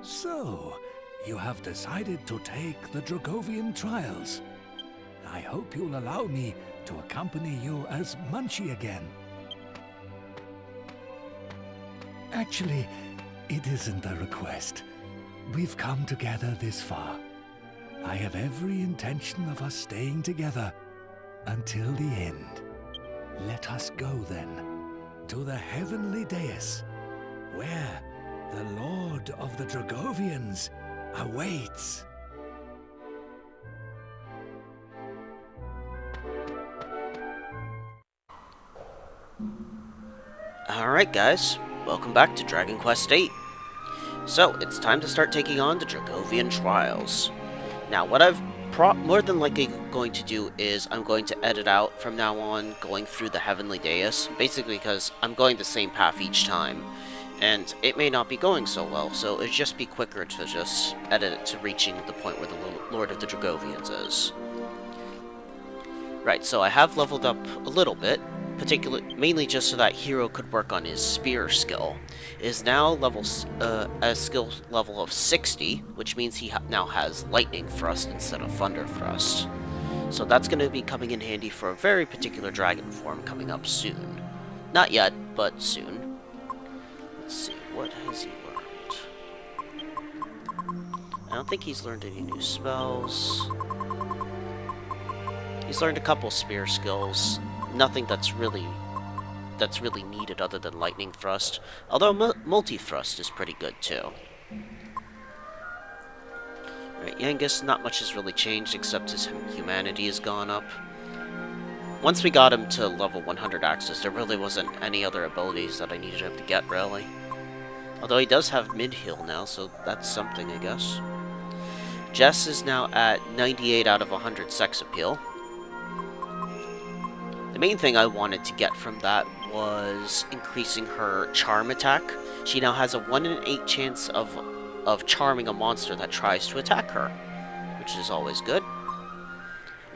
So, you have decided to take the Dragovian Trials. I hope you'll allow me to accompany you as Munchie again. Actually, it isn't a request. We've come together this far. I have every intention of us staying together until the end. Let us go then to the heavenly dais, where the Lord of the Dragovians awaits. Alright guys, welcome back to Dragon Quest VIII. So, it's time to start taking on the Dragovian Trials. Now, what I've more than likely going to do is I'm going to edit out from now on going through the Heavenly Dais, basically because I'm going the same path each time, and it may not be going so well, so it'd just be quicker to just edit it to reaching the point where the Lord of the Dragovians is. Right, so I have leveled up a little bit, mainly just so that Hero could work on his spear skill. It is now a skill level of 60, which means he now has lightning thrust instead of thunder thrust. So that's going to be coming in handy for a very particular dragon form coming up soon. Not yet, but soon. Let's see, what has he learned? I don't think he's learned any new spells. He's learned a couple spear skills. Nothing that's really needed other than lightning thrust. Although multi-thrust is pretty good too. Right, Yangus, not much has really changed except his humanity has gone up. Once we got him to level 100 axes, there really wasn't any other abilities that I needed him to get, really. Although he does have mid-heal now, so that's something, I guess. Jess is now at 98 out of 100 sex appeal. The main thing I wanted to get from that was increasing her charm attack. She now has a 1 in 8 chance of charming a monster that tries to attack her, which is always good.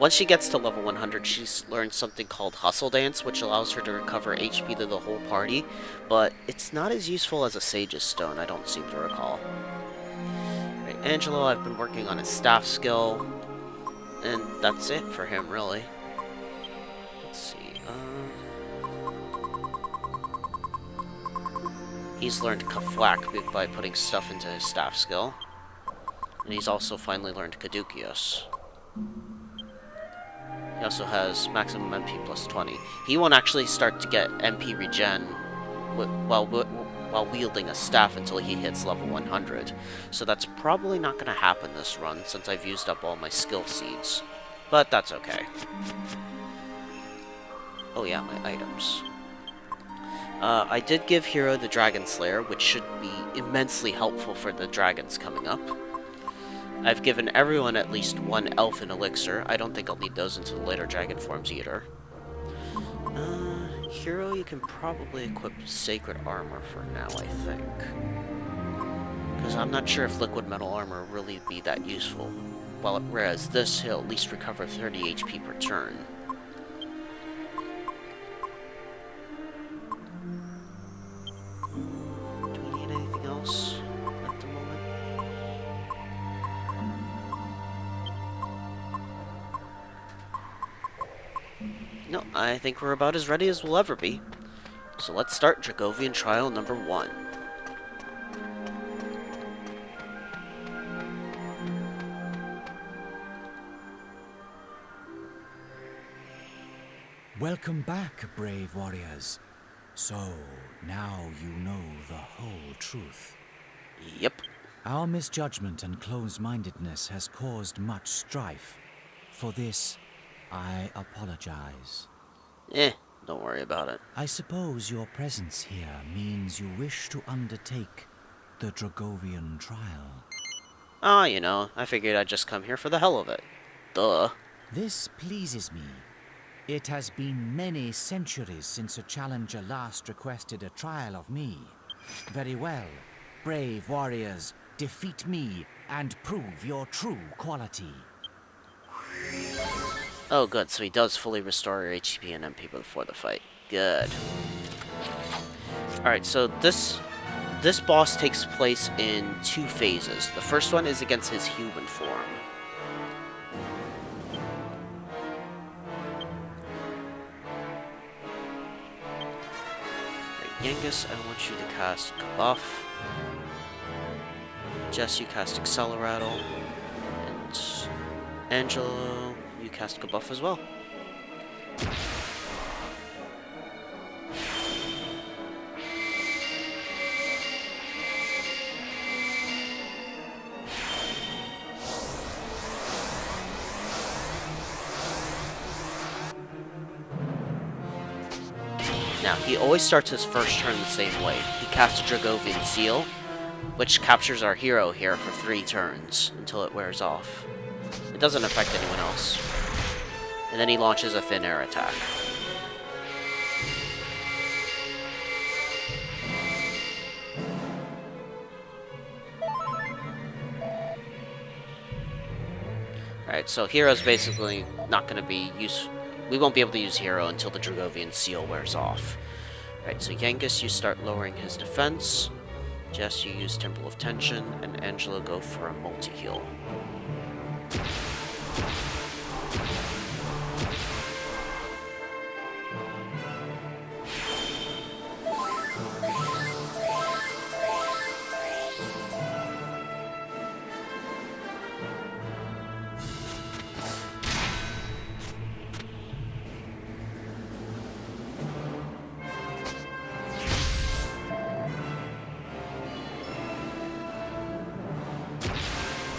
Once she gets to level 100, she's learned something called Hustle Dance, which allows her to recover HP to the whole party, but it's not as useful as a Sage's Stone, I don't seem to recall. Right, Angelo, I've been working on his staff skill, and that's it for him, really. Let's see, he's learned Kaflak by putting stuff into his staff skill. And he's also finally learned Caduceus. He also has maximum MP plus 20. He won't actually start to get MP regen while wielding a staff until he hits level 100. So that's probably not going to happen this run, since I've used up all my skill seeds. But that's okay. Oh yeah, my items. I did give Hero the Dragon Slayer, which should be immensely helpful for the dragons coming up. I've given everyone at least 1 Elfin Elixir. I don't think I'll need those into the later dragon forms either. Hero, you can probably equip Sacred Armor for now, I think. Because I'm not sure if Liquid Metal Armor will really be that useful. Whereas this, he'll at least recover 30 HP per turn. No, I think we're about as ready as we'll ever be. So let's start Dragovian Trial number 1. Welcome back, brave warriors. So, now you know the whole truth. Yep. Our misjudgment and closed-mindedness has caused much strife. For this, I apologize. Don't worry about it. I suppose your presence here means you wish to undertake the Dragovian Trial. Ah, you know, I figured I'd just come here for the hell of it. Duh. This pleases me. It has been many centuries since a challenger last requested a trial of me. Very well, brave warriors, defeat me and prove your true quality. Oh, good. So he does fully restore your HP and MP before the fight. Good. Alright, so this boss takes place in 2 phases. The first one is against his human form. Genghis, I want you to cast Buff. Jess, you cast Acceleratle. And Angelo, you cast Buff as well. Now, he always starts his first turn the same way. He casts a Dragovian Seal, which captures our hero here for 3 turns until it wears off. It doesn't affect anyone else. And then he launches a thin air attack. Alright, so Hero's basically not going to be useful. We won't be able to use Hero until the Dragovian Seal wears off. Alright, so Genghis, you start lowering his defense. Jess, you use Temple of Tension, and Angelo go for a multi-heal.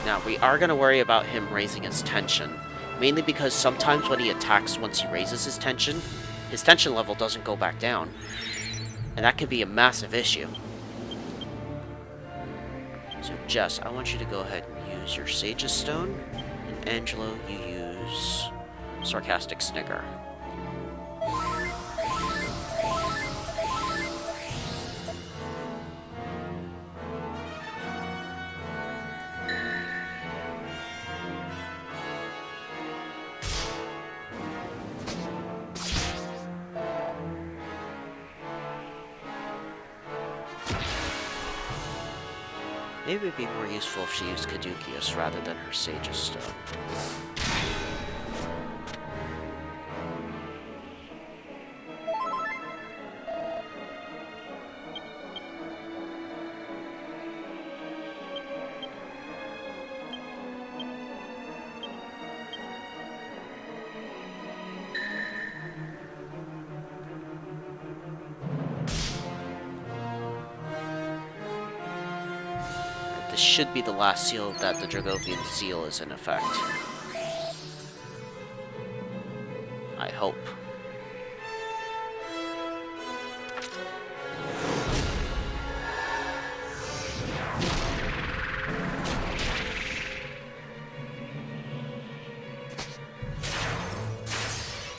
Now, we are going to worry about him raising his tension, mainly because sometimes when he attacks once he raises his tension level doesn't go back down, and that can be a massive issue. So, Jess, I want you to go ahead and use your Sage's Stone, and Angelo, you use Sarcastic Snigger. Maybe it'd be more useful if she used Caduceus rather than her Sage's Stone. This should be the last seal that the Dragovian Seal is in effect. I hope.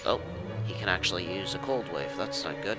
Oh, he can actually use a cold wave. That's not good.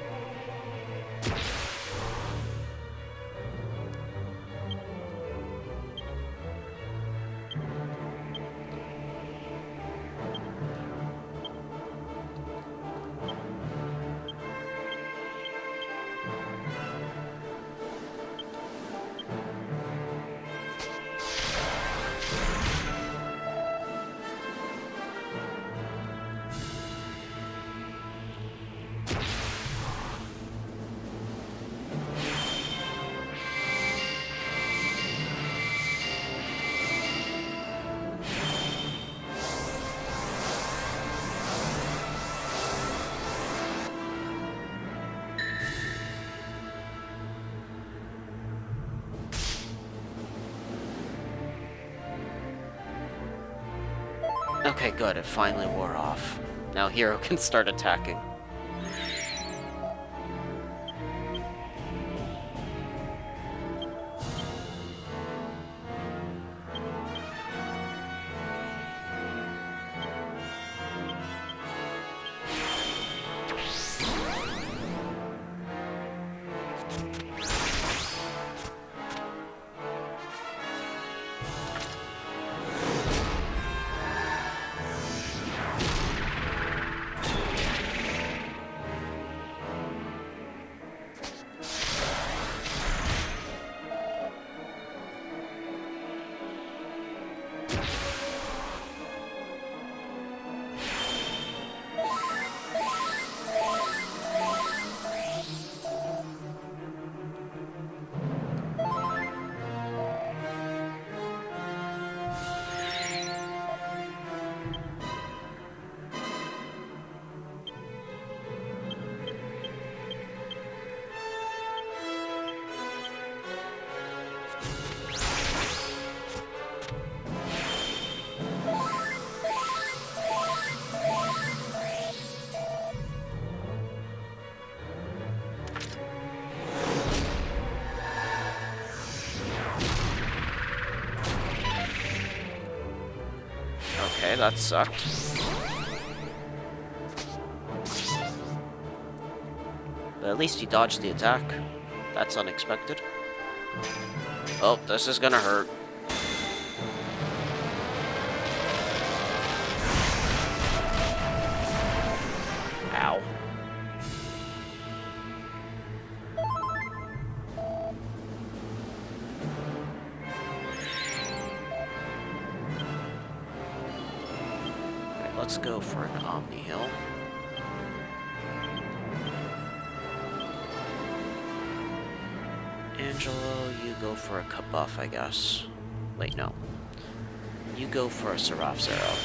Okay, good. It finally wore off. Now Hero can start attacking. Okay, that sucked. But at least he dodged the attack. That's unexpected. Oh, this is gonna hurt. Ow. Alright, let's go for an Omni Heal. Angelo, you go for a cut buff, I guess. Wait, no. You go for a Seraph's Arrow.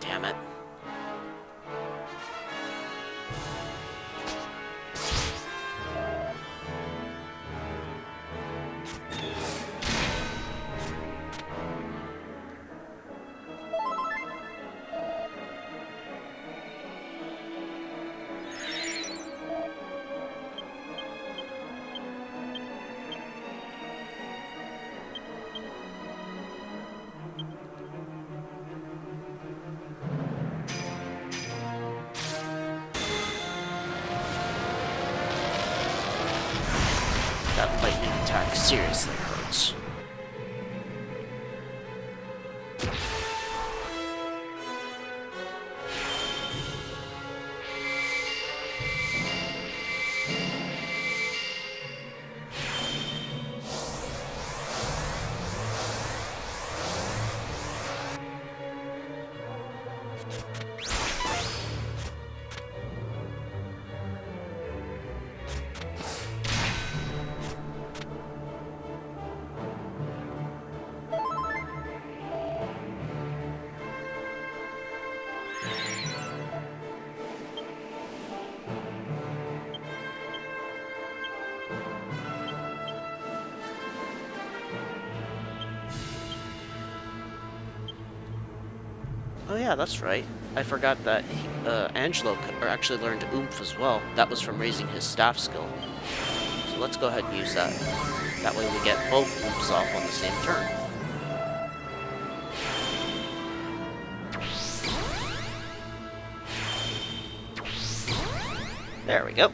Damn it. That lightning attack seriously hurts. Oh yeah, that's right. I forgot that Angelo actually learned Oomph as well. That was from raising his staff skill. So let's go ahead and use that. That way we get both Oomphs off on the same turn. There we go.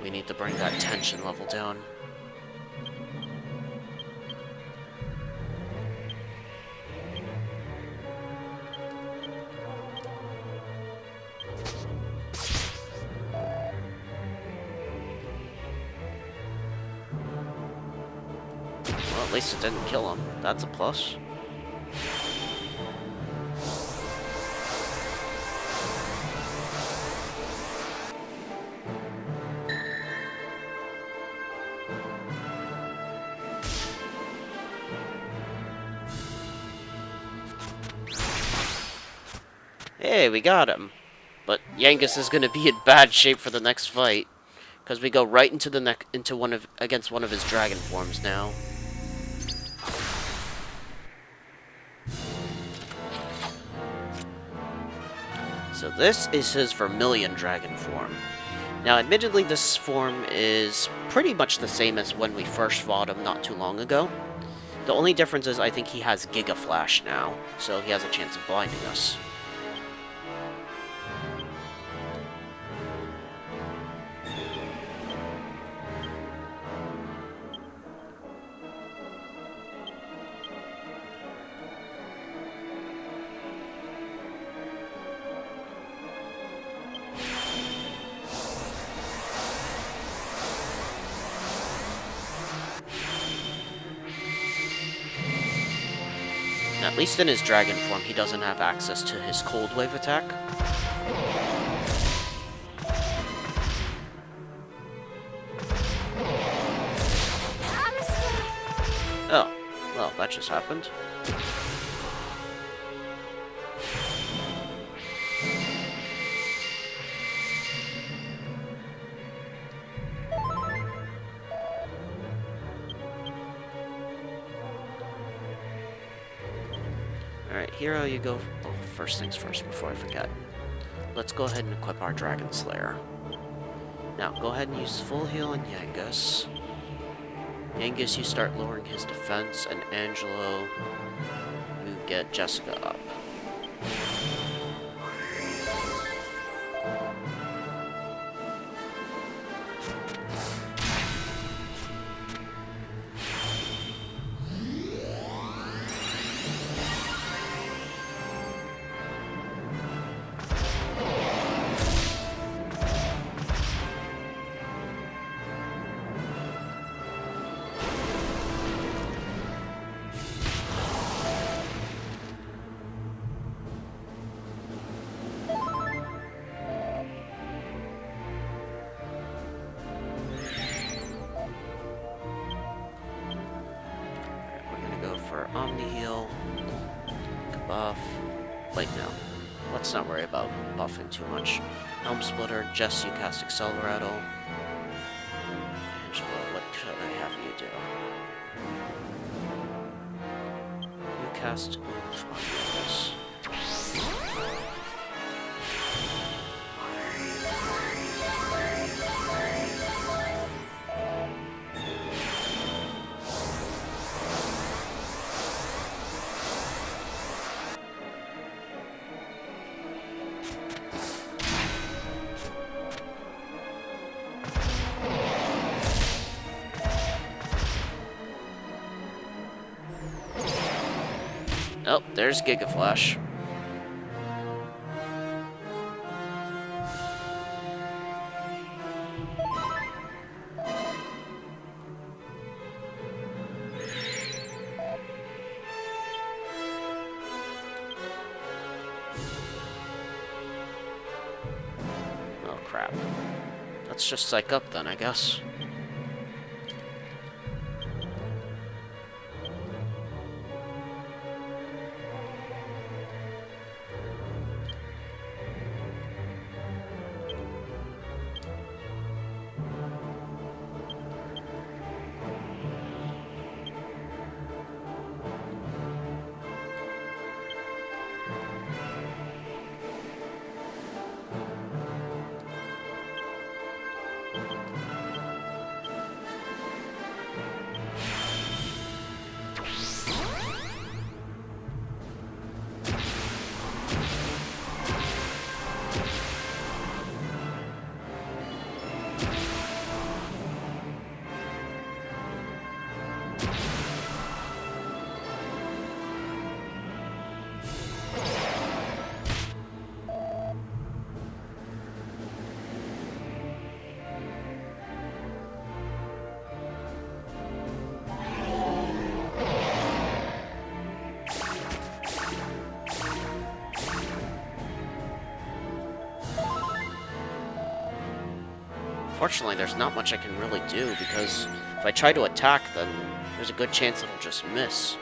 We need to bring that tension level down. Well, at least it didn't kill him. That's a plus. Hey, we got him. But Yangus is going to be in bad shape for the next fight, because we go right into the against one of his dragon forms now. So this is his Vermilion Dragon form. Now, admittedly, this form is pretty much the same as when we first fought him not too long ago. The only difference is I think he has Gigaflash now, so he has a chance of blinding us. At least in his dragon form, he doesn't have access to his cold wave attack. Oh, well, that just happened. Alright, hero, you go. Oh, first things first, before I forget. Let's go ahead and equip our Dragon Slayer. Now, go ahead and use full heal on Yangus. Yangus, you start lowering his defense, and Angelo, you get Jessica up. Omni heal, buff. Wait, no. Let's not worry about buffing too much. Helm Splitter, Jess, you cast Accelerado. Angelo, what should I have you do? You cast Oof on this. Oh, there's Gigaflash. Oh, crap. Let's just psych up then, I guess. Unfortunately, there's not much I can really do, because if I try to attack, then there's a good chance it'll just miss.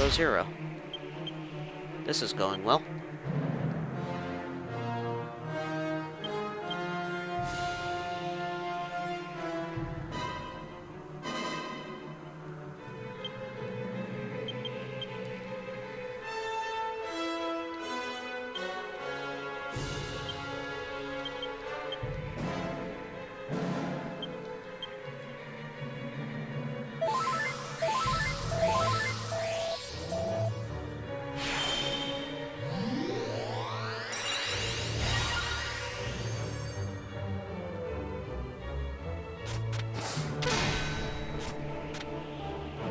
goes Hero. This is going well.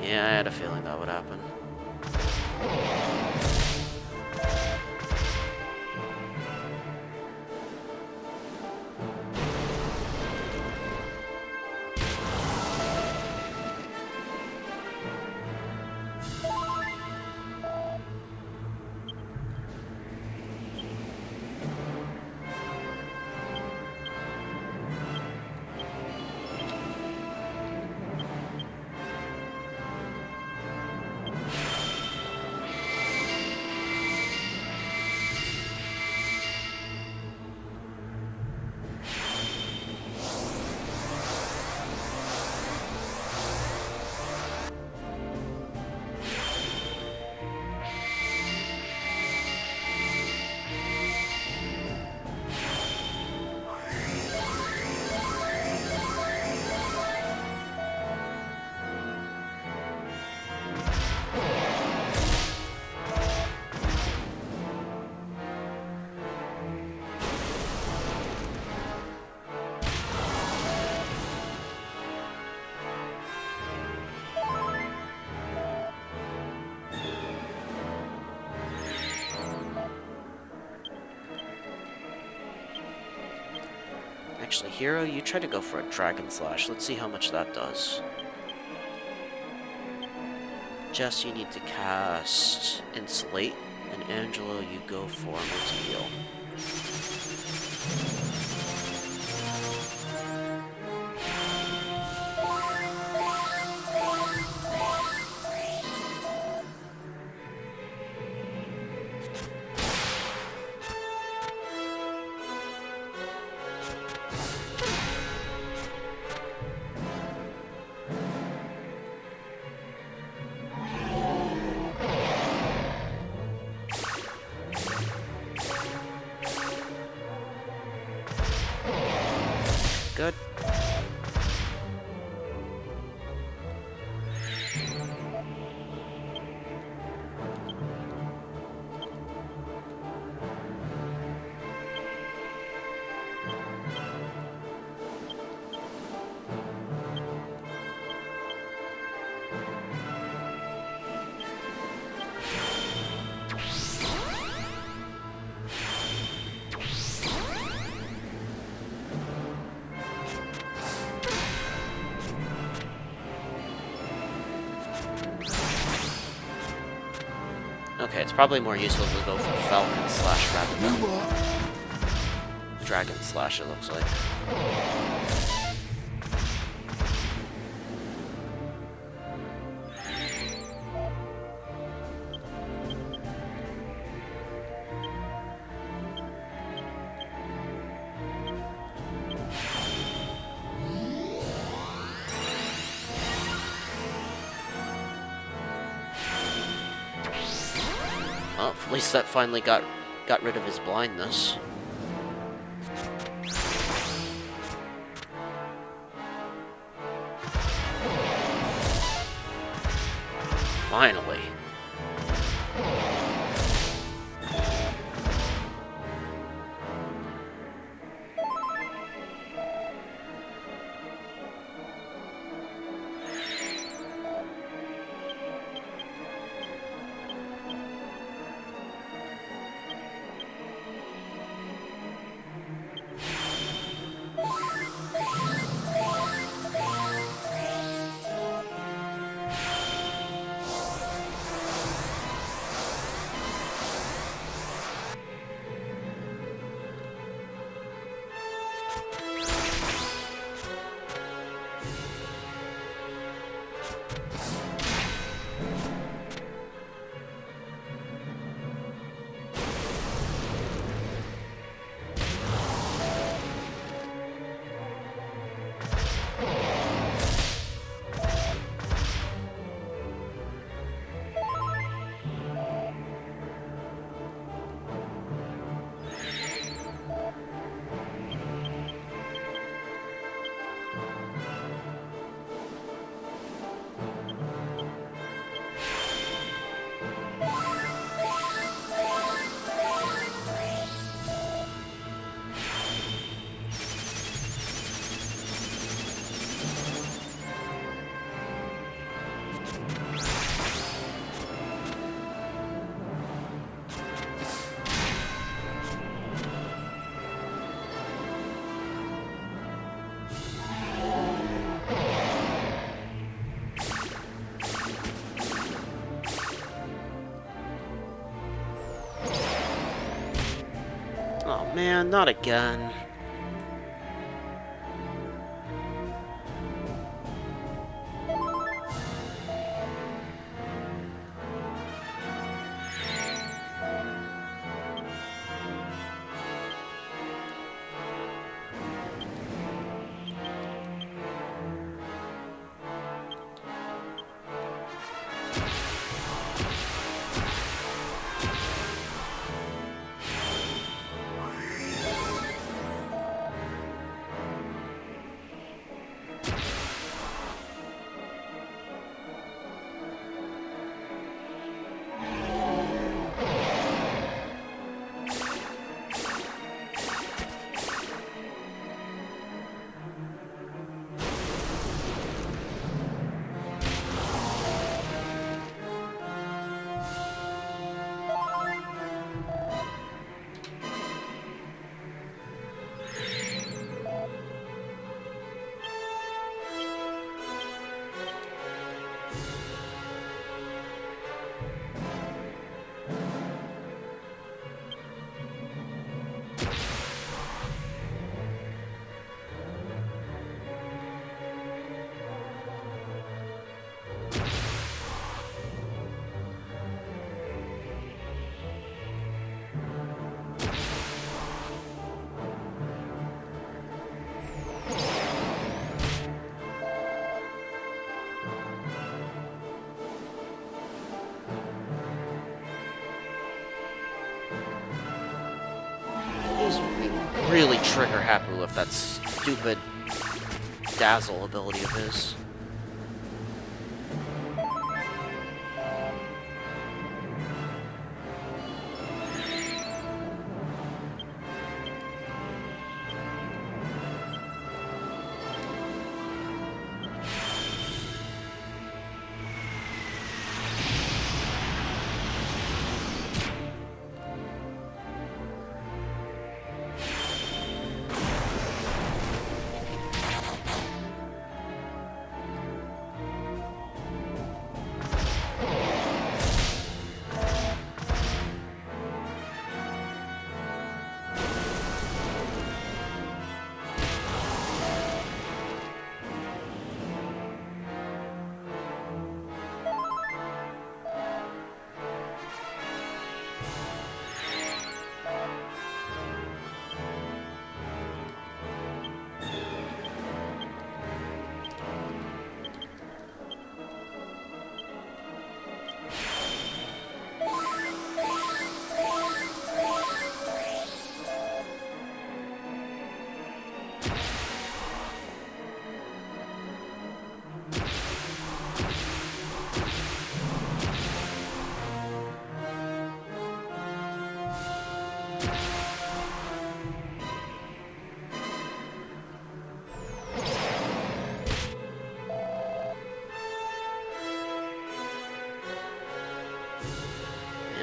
Yeah, I had a feeling that would happen. Actually, Hero, you try to go for a Dragon Slash. Let's see how much that does. Jess, you need to cast Insulate, and Angelo, you go for Multi-Heal. Good. Okay, it's probably more useful to go for Falcon Slash rather than Dragon Slash, it looks like. Well, at least that finally got rid of his blindness. Finally. Oh man, not again. He's really trigger happy with that stupid dazzle ability of his.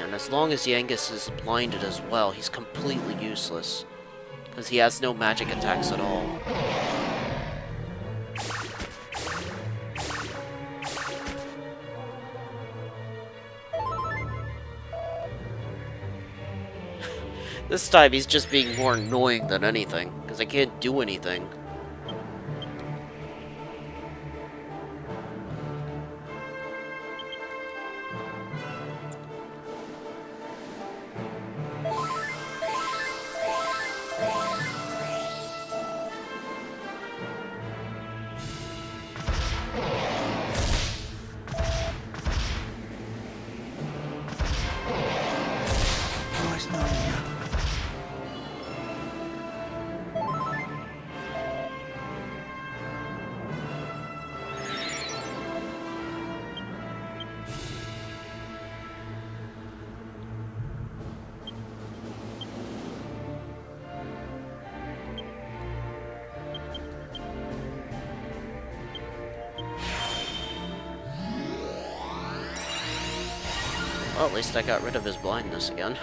And as long as Yangus is blinded as well, he's completely useless. Because he has no magic attacks at all. This time he's just being more annoying than anything, because I can't do anything. Well, at least I got rid of his blindness again.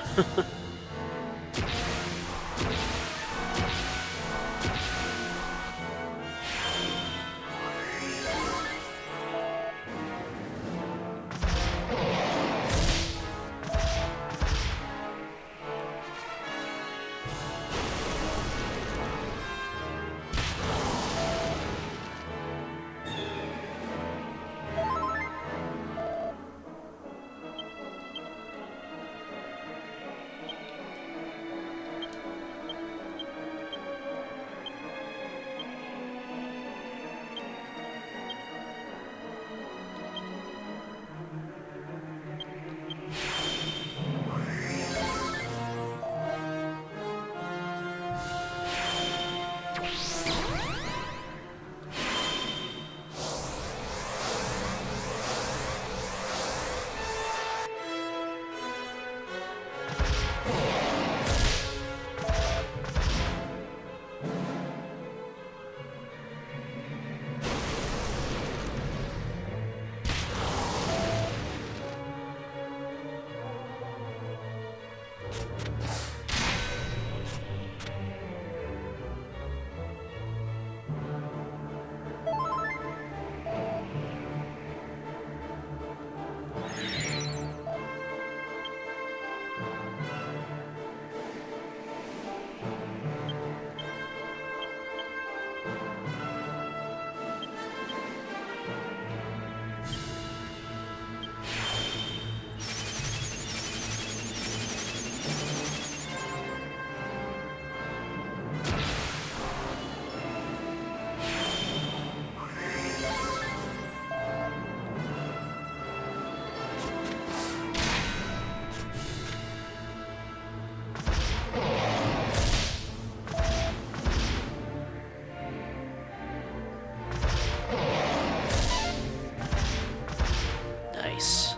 Nice.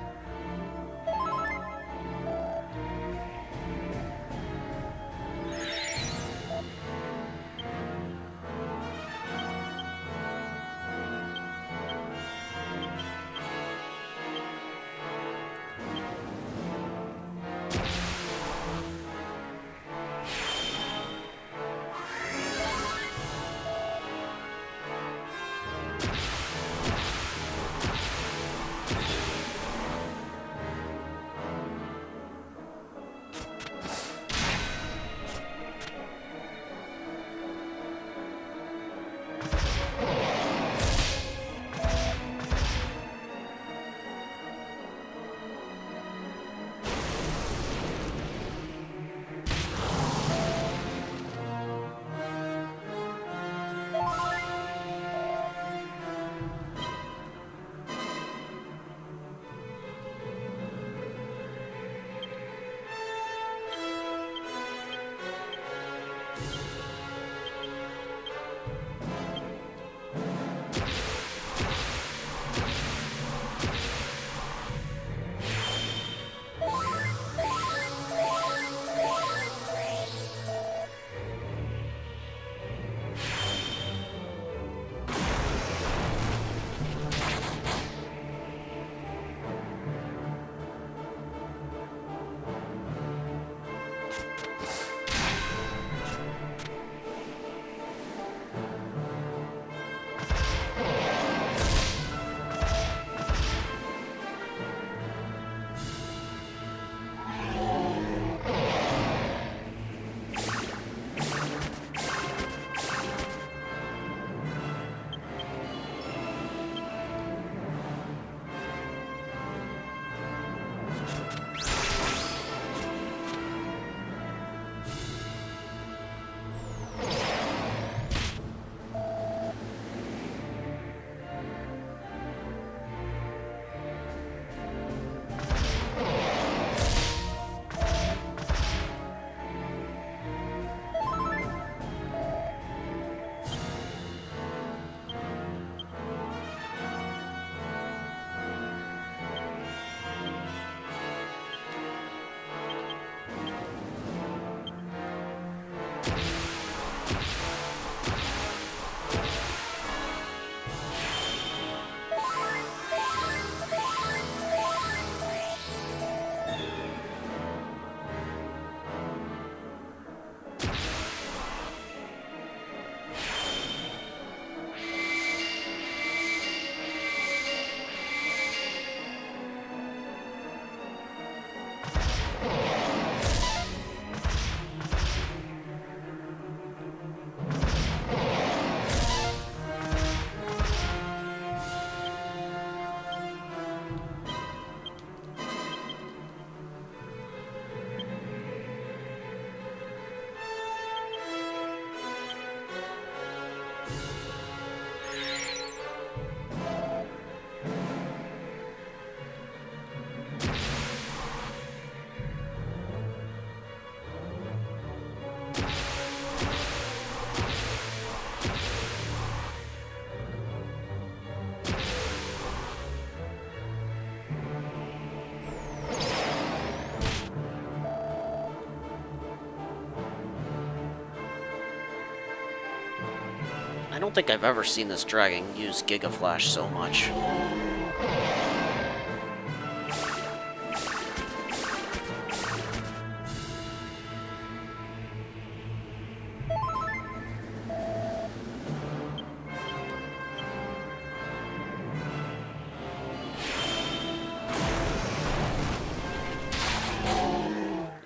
I don't think I've ever seen this dragon use Gigaflash so much.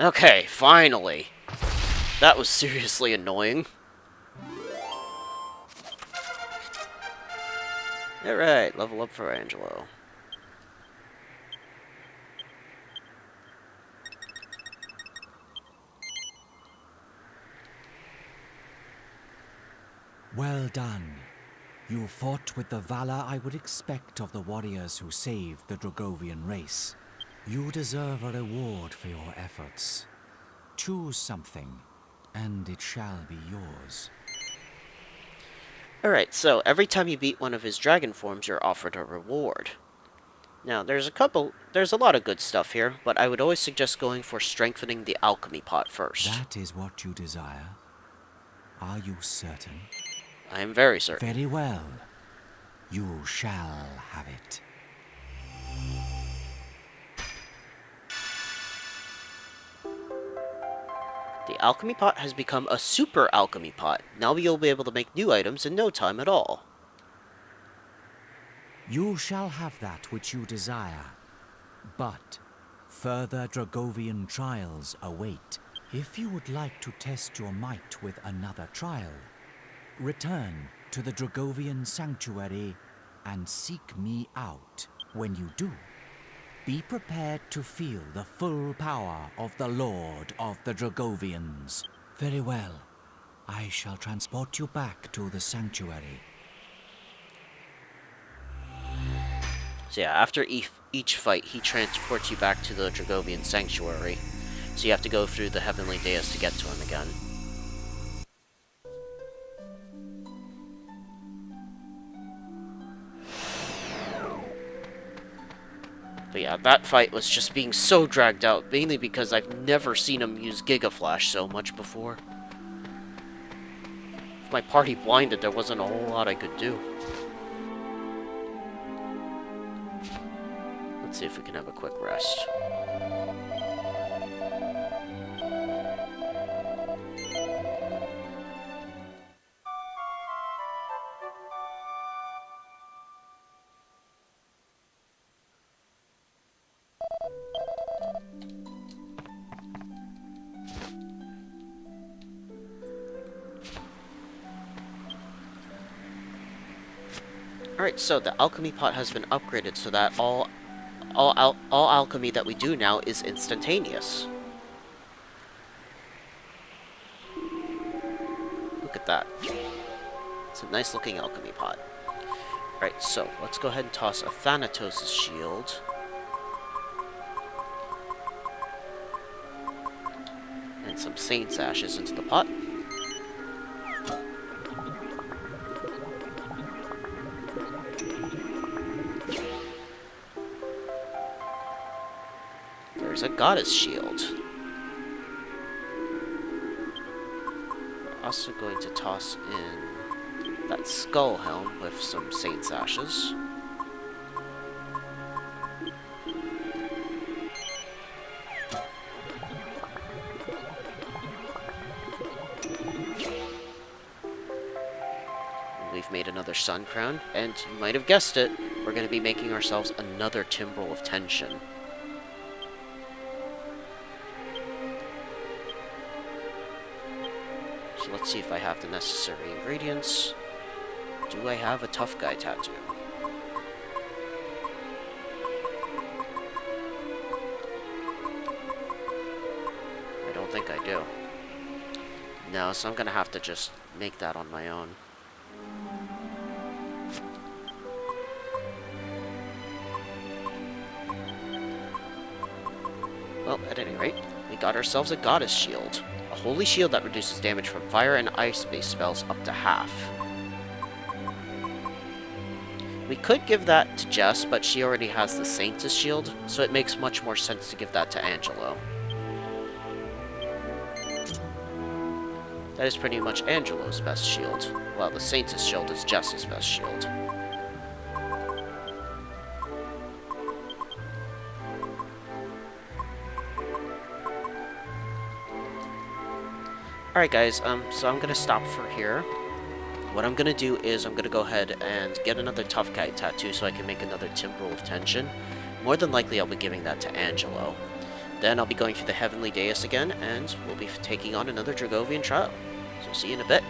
Okay, finally. That was seriously annoying. Alright, level up for Angelo. Well done. You fought with the valor I would expect of the warriors who saved the Dragovian race. You deserve a reward for your efforts. Choose something, and it shall be yours. Alright, so every time you beat one of his dragon forms, you're offered a reward. Now, there's a lot of good stuff here, but I would always suggest going for strengthening the Alchemy Pot first. That is what you desire? Are you certain? I am very certain. Very well. You shall have it. The Alchemy Pot has become a Super Alchemy Pot. Now you'll be able to make new items in no time at all. You shall have that which you desire. But further Dragovian trials await. If you would like to test your might with another trial, return to the Dragovian sanctuary and seek me out. When you do, be prepared to feel the full power of the Lord of the Dragovians. Very well. I shall transport you back to the sanctuary. So yeah, after each fight, he transports you back to the Dragovian sanctuary. So you have to go through the heavenly dais to get to him again. But yeah, that fight was just being so dragged out, mainly because I've never seen him use Gigaflash so much before. If my party blinded, there wasn't a whole lot I could do. Let's see if we can have a quick rest. Alright, so the Alchemy Pot has been upgraded so that all alchemy that we do now is instantaneous. Look at that. It's a nice looking Alchemy Pot. Alright, so let's go ahead and toss a Thanatos' shield. And some Saint's Ashes into the pot. There's a Goddess shield. We're also going to toss in that Skull Helm with some Saint's Ashes. We've made another Sun Crown, and you might have guessed it, we're going to be making ourselves another Timbrel of Tension. So let's see if I have the necessary ingredients. Do I have a tough guy tattoo? I don't think I do. No, so I'm gonna have to just make that on my own. Well, at any rate, we got ourselves a Goddess shield. A holy shield that reduces damage from fire and ice-based spells up to half. We could give that to Jess, but she already has the Saint's shield, so it makes much more sense to give that to Angelo. That is pretty much Angelo's best shield, while the Saint's shield is Jess's best shield. Alright guys, so I'm gonna stop for here. What I'm gonna do is I'm gonna go ahead and get another Tough Guy tattoo so I can make another Timbrel of Tension. More than likely I'll be giving that to Angelo. Then I'll be going through the Heavenly Dais again, and we'll be taking on another Dragovian Trial. So see you in a bit.